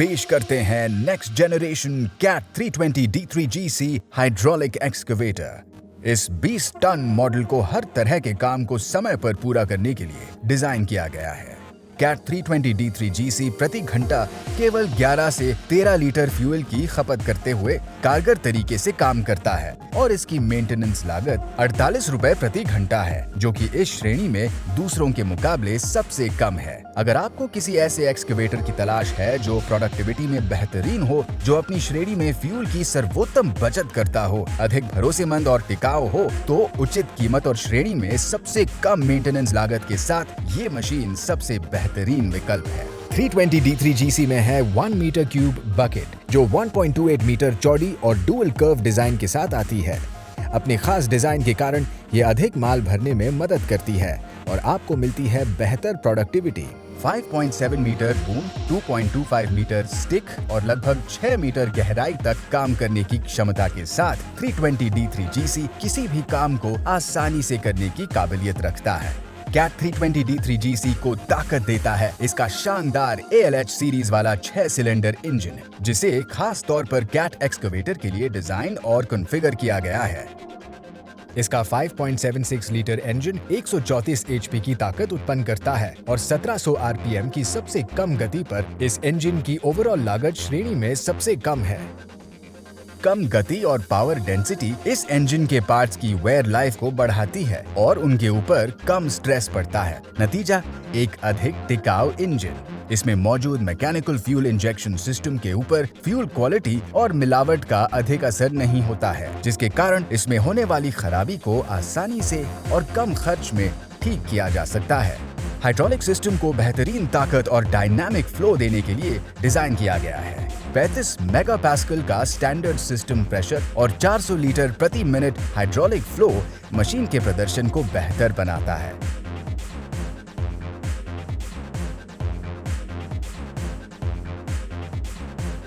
पेश करते हैं next generation Cat 320 D3GC hydraulic excavator. इस 20 टन मॉडल को हर तरह के काम को समय पर पूरा करने के लिए डिजाइन किया गया है। कैट 320 D3GC प्रति घंटा केवल 11 से 13 लीटर फ्यूल की खपत करते हुए कारगर तरीके से काम करता है और इसकी मेंटेनेंस लागत 48 रुपए प्रति घंटा है, जो कि इस श्रेणी में दूसरों के मुकाबले सबसे कम है। अगर आपको किसी ऐसे एक्सकवेटर की तलाश है जो प्रोडक्टिविटी में बेहतरीन हो, जो अपनी श्रेणी में फ्यूल की सर्वोत्तम बचत करता हो, अधिक भरोसेमंद और टिकाऊ हो, तो उचित कीमत और श्रेणी में सबसे कम मेंटेनेंस लागत के साथ ये मशीन सबसे बेहतरीन विकल्प है। 320 D3GC में है 1 मीटर क्यूब बकेट, जो 1.28 मीटर चौड़ी और डुअल कर्व डिजाइन के साथ आती है। अपने खास डिजाइन के कारण ये अधिक माल भरने में मदद करती है और आपको मिलती है बेहतर productivity. 5.7 metre boom, 2.25 metre stick और लगभग 6 मीटर गहराई तक काम करने की क्षमता के साथ 320 D3GC किसी भी काम को आसानी से करने की काबिलियत रखता है। कैट 320 D3GC को ताकत देता है इसका शानदार ALH सीरीज वाला 6 सिलेंडर इंजन, जिसे खास तौर पर कैट एक्सकवेटर के लिए डिजाइन और कॉन्फ़िगर किया गया है। इसका 5.76 लीटर इंजन 134 HP की ताकत उत्पन्न करता है और 1700 RPM की सबसे कम गति पर इस इंजन की ओवरऑल लागत श्रेणी में सबसे कम है। कम गति और पावर डेंसिटी इस इंजन के पार्ट्स की वेयर लाइफ को बढ़ाती है और उनके ऊपर कम स्ट्रेस पड़ता है। नतीजा, एक अधिक टिकाऊ इंजन। इसमें मौजूद मैकेनिकल फ्यूल इंजेक्शन सिस्टम के ऊपर फ्यूल क्वालिटी और मिलावट का अधिक असर नहीं होता है, जिसके कारण इसमें होने वाली खराबी को आसानी से और कम खर्च में ठीक किया जा सकता है। हाइड्रोलिक सिस्टम को बेहतरीन ताकत और डायनामिक फ्लो देने के लिए डिजाइन किया गया है। 35 मेगापास्कल का स्टैंडर्ड सिस्टम प्रेशर और 400 लीटर प्रति मिनट हाइड्रोलिक फ्लो मशीन के प्रदर्शन को बेहतर बनाता है।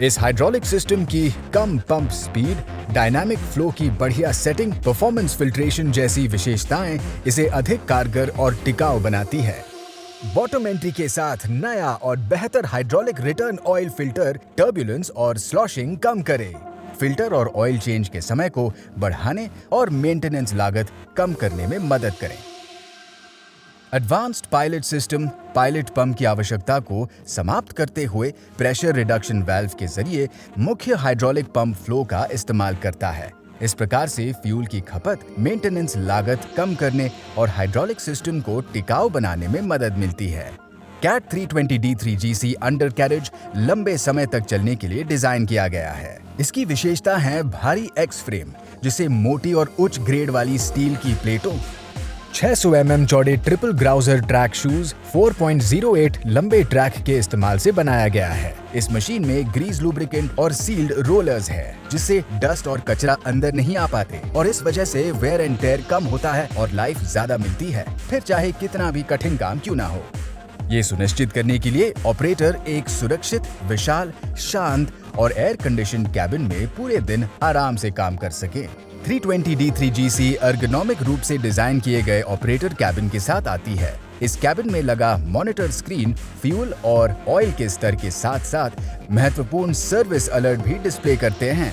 इस हाइड्रोलिक सिस्टम की कम पंप स्पीड, डायनामिक फ्लो की बढ़िया सेटिंग, परफॉर्मेंस फिल्ट्रेशन जैसी विशेषताएं इसे अधिक कारगर और टिकाऊ बनाती है। बॉटम एंट्री के साथ नया और बेहतर hydraulic return oil filter turbulence और स्लॉशिंग कम करे, फिल्टर और ऑयल चेंज के समय को बढ़ाने और मेंटेनेंस लागत कम करने में मदद करें। Advanced pilot system pilot pump की आवश्यकता को समाप्त करते हुए प्रेशर रिडक्शन वाल्व के जरिए मुख्य हाइड्रोलिक पंप फ्लो का इस्तेमाल करता है। इस प्रकार से फ्यूल की खपत, मेंटेनेंस लागत कम करने और हाइड्रोलिक सिस्टम को टिकाऊ बनाने में मदद मिलती है। कैट 320 D3GC अंडर कैरेज लंबे समय तक चलने के लिए डिजाइन किया गया है। इसकी विशेषता है भारी एक्स फ्रेम, जिसे मोटी और उच्च ग्रेड वाली स्टील की प्लेटों, 600 mm चौड़े ट्रिपल ग्राउजर ट्रैक शूज, 4.08 लंबे ट्रैक के इस्तेमाल से बनाया गया है। इस मशीन में ग्रीस लुब्रिकेंट और सील्ड रोलर्स है, जिससे डस्ट और कचरा अंदर नहीं आ पाते और इस वजह से वेयर एंड टेयर कम होता है और लाइफ ज्यादा मिलती है, फिर चाहे कितना भी कठिन काम क्यों ना हो। ये सुनिश्चित करने के लिए ऑपरेटर एक सुरक्षित, विशाल, शांत और एयर कंडीशन कैबिन में पूरे दिन आराम से काम कर सके। 320 D3GC एर्गोनॉमिक रूप से डिजाइन किए गए ऑपरेटर कैबिन के साथ आती है। इस कैबिन में लगा मॉनिटर स्क्रीन फ्यूल और ऑयल के स्तर के साथ साथ महत्वपूर्ण सर्विस अलर्ट भी डिस्प्ले करते हैं।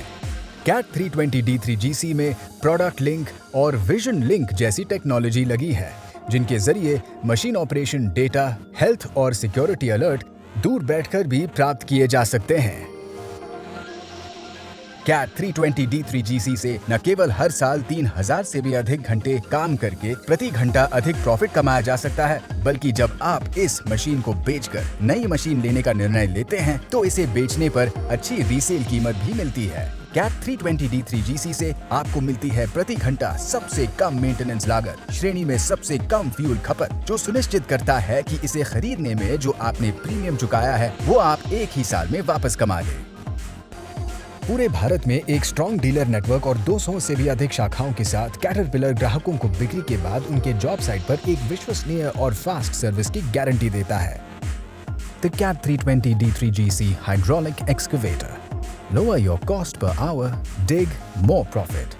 कैट 320 D3GC में प्रोडक्ट लिंक और विजन लिंक जैसी टेक्नोलॉजी लगी है, जिनके जरिए मशीन ऑपरेशन डेटा, हेल्थ और सिक्योरिटी अलर्ट दूर बैठकर भी प्राप्त किए जा सकते हैं। कैट 320 D3GC से न केवल हर साल 3000 से भी अधिक घंटे काम करके प्रति घंटा अधिक प्रॉफिट कमाया जा सकता है, बल्कि जब आप इस मशीन को बेचकर नई मशीन लेने का निर्णय लेते हैं तो इसे बेचने पर अच्छी रीसेल कीमत भी मिलती है। कैट 320 D3GC से आपको मिलती है प्रति घंटा सबसे कम मेंटेनेंस लागत, श्रेणी में सबसे कम फ्यूल खपत, जो सुनिश्चित करता है कि इसे खरीदने में जो आपने प्रीमियम चुकाया है वो आप एक ही साल में वापस कमा लें। पूरे भारत में एक स्ट्रॉन्ग डीलर नेटवर्क और 200 से भी अधिक शाखाओं के साथ कैटरपिलर ग्राहकों को बिक्री के बाद उनके जॉब साइट पर एक विश्वसनीय और फास्ट सर्विस की गारंटी देता है। The Cat 320 D3GC hydraulic excavator. Lower your cost per hour, dig more profit.